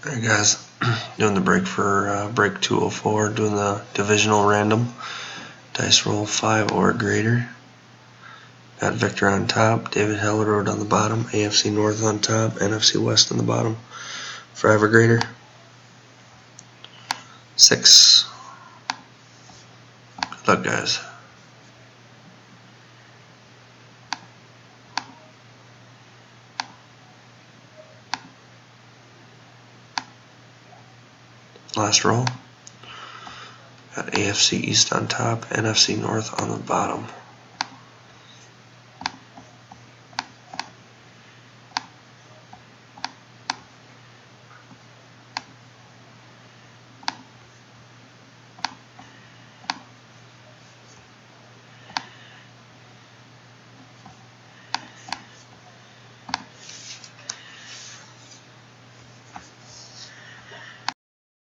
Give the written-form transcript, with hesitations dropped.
Alright guys, doing the break for break 204, doing the divisional random. Dice roll 5 or greater. Got Victor on top, David Hellerode on the bottom, AFC North on top, NFC West on the bottom. 5 or greater. 6. Good luck guys. Last roll. Got AFC East on top, NFC North on the bottom.